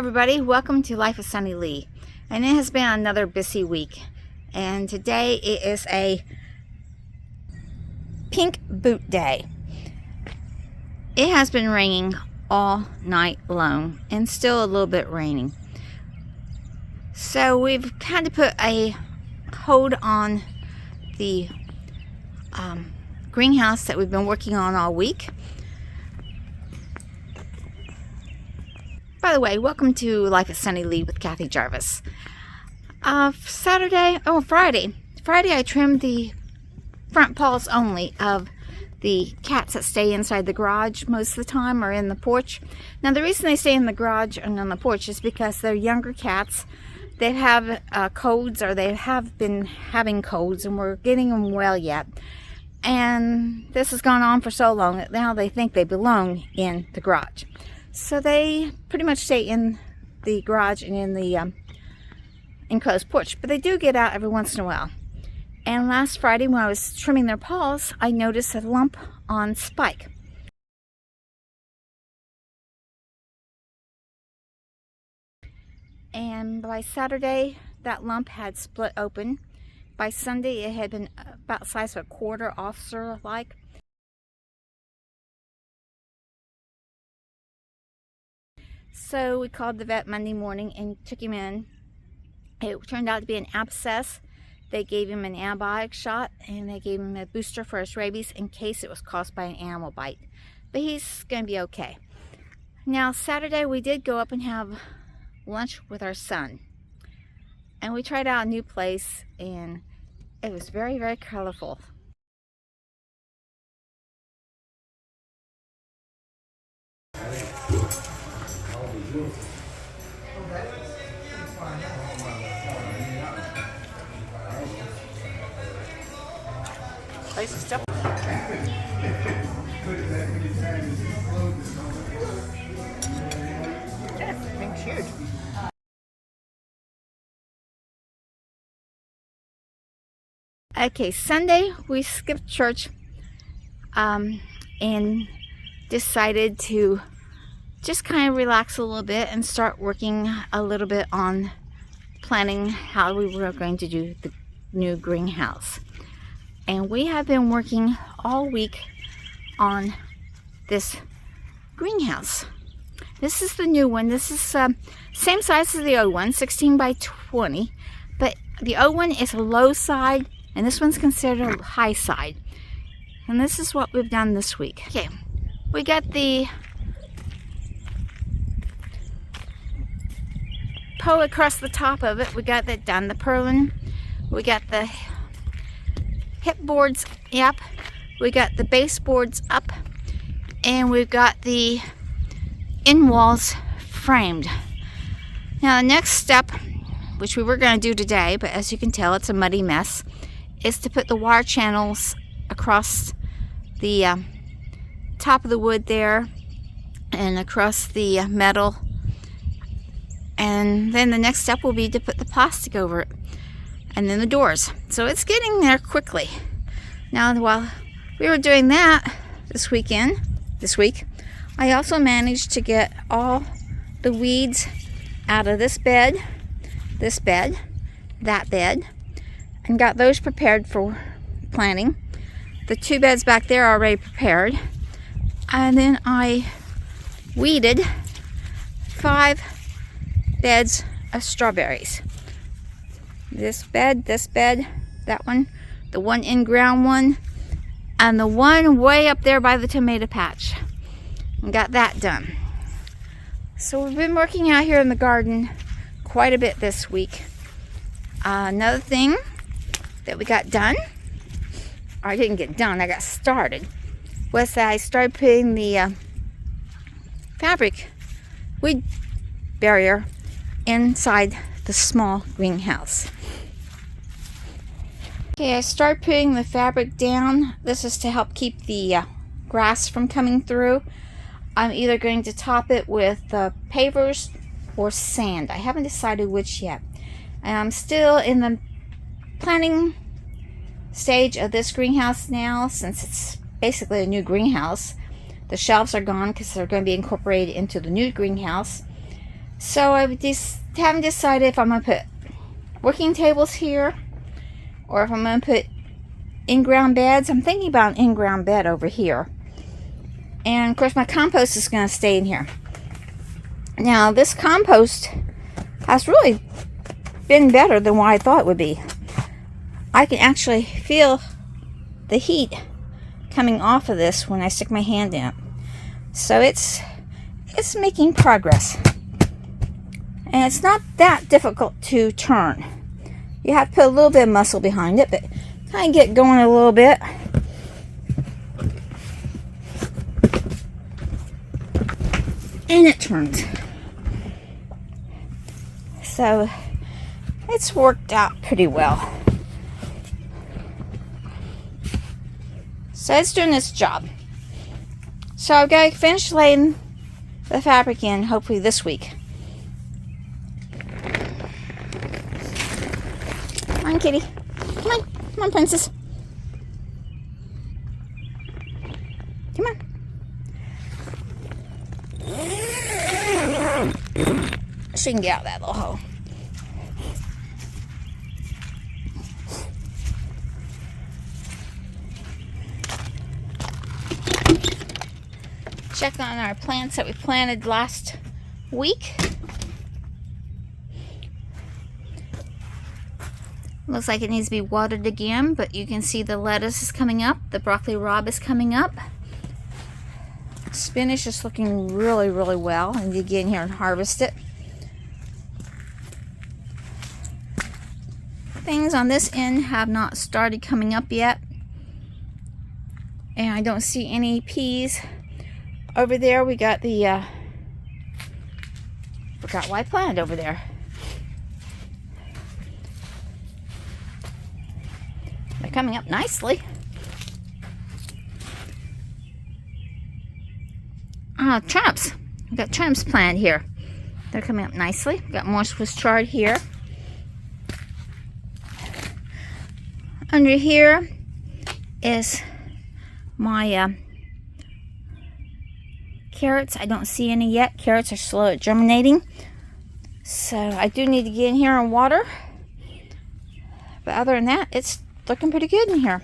everybody, welcome to Life with Sunny Lee. And it has been another busy week, and today it is a pink boot day. It has been raining all night long and still a little bit raining, so we've had to put a hold on the greenhouse that we've been working on all week. By the way, welcome to Life with Sunny Lee with Kathy Jarvis. Friday I trimmed the front paws only of the cats that stay inside the garage most of the time, or in the porch. Now the reason they stay in the garage and on the porch is because they're younger cats. They have colds, or they have been having colds, and we're getting them well yet. And this has gone on for so long that now they think they belong in the garage. So they pretty much stay in the garage and in the enclosed porch. But they do get out every once in a while. And last Friday when I was trimming their paws, I noticed a lump on Spike. And by Saturday, that lump had split open. By Sunday, it had been about the size of a quarter ulcer-like. So we called the vet Monday morning and took him in. It turned out to be an abscess. They gave him an antibiotic shot, and they gave him a booster for his rabies in case it was caused by an animal bite. But he's going to be okay. Now Saturday we did go up and have lunch with our son. And we tried out a new place, and it was very, very colorful. Thing's huge. Okay, Sunday we skipped church and decided to just kind of relax a little bit and start working a little bit on planning how we were going to do the new greenhouse. And we have been working all week on this greenhouse. This is the new one. This is same size as the old one, 16 by 20, but the old one is a low side and this one's considered a high side. And this is what we've done this week. Okay, we got the pole across the top of it. We got that done. The purlin. We got the hip boards up. We got the baseboards up. And we've got the in walls framed. Now the next step, which we were going to do today, but as you can tell it's a muddy mess, is to put the wire channels across the top of the wood there and across the metal. And then the next step will be to put the plastic over it, and then the doors. So it's getting there quickly. Now while we were doing that this week, I also managed to get all the weeds out of this bed, that bed, and got those prepared for planting. The two beds back there are already prepared. And then I weeded 5 beds of strawberries. This bed, that one, the one in-ground one, and the one way up there by the tomato patch. And got that done. So we've been working out here in the garden quite a bit this week. Another thing that we got done, or I didn't get done, I got started, was that I started putting the fabric weed barrier inside the small greenhouse. Okay, I started putting the fabric down. This is to help keep the grass from coming through. I'm either going to top it with pavers or sand. I haven't decided which yet. And I'm still in the planning stage of this greenhouse now, since it's basically a new greenhouse. The shelves are gone because they're going to be incorporated into the new greenhouse. So I just haven't decided if I'm going to put working tables here or if I'm going to put in-ground beds. I'm thinking about an in-ground bed over here. And of course my compost is going to stay in here. Now this compost has really been better than what I thought it would be. I can actually feel the heat coming off of this when I stick my hand in it. So it's making progress. And it's not that difficult to turn. You have to put a little bit of muscle behind it, but kind of get going a little bit. And it turns. So it's worked out pretty well. So it's doing its job. So I've got to finish laying the fabric in hopefully this week. Come on, kitty. Come on. Come on, princess. Come on. She can get out of that little hole. Check on our plants that we planted last week. Looks like it needs to be watered again, but you can see the lettuce is coming up. The broccoli rabe is coming up. Spinach is looking really, really well. I need to get in here and harvest it. Things on this end have not started coming up yet. And I don't see any peas. Over there we got the, forgot what I planted over there. They're coming up nicely. Turnips. We've got turnips planted here. They're coming up nicely. We've got more Swiss chard here. Under here is my carrots. I don't see any yet. Carrots are slow at germinating. So I do need to get in here and water. But other than that, it's looking pretty good in here.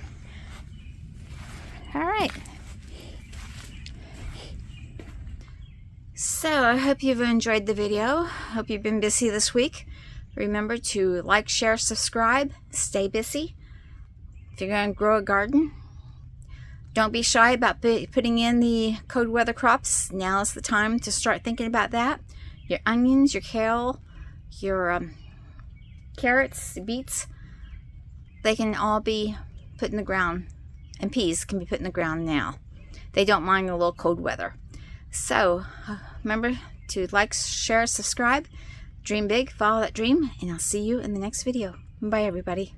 Alright. So I hope you've enjoyed the video. Hope you've been busy this week. Remember to like, share, subscribe. Stay busy. If you're going to grow a garden, don't be shy about putting in the cold weather crops. Now is the time to start thinking about that. Your onions, your kale, your carrots, beets, they can all be put in the ground. And peas can be put in the ground now. They don't mind a little cold weather. So remember to like, share, subscribe. Dream big, follow that dream, and I'll see you in the next video. Bye, everybody.